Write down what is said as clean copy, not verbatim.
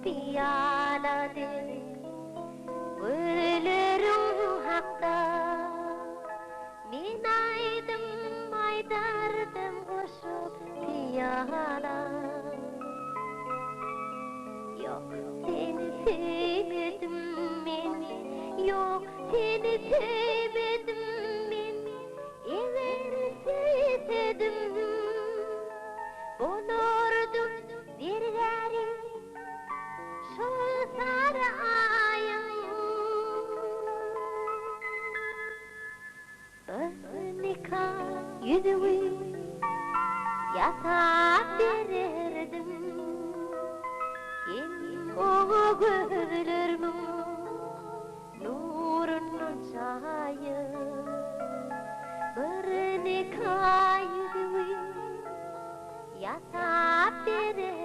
piyalade ölürüm hakta minaydım maydardım koşup piyala yok seni sevmedim men yok seni sevmedim men eğer sevsedim bulurdum bir gari şu sarı ayım nikah yüzüğü yasak verirdim o gözlerimin nurunun çayı bir nikah yüzüğü yasak verirdim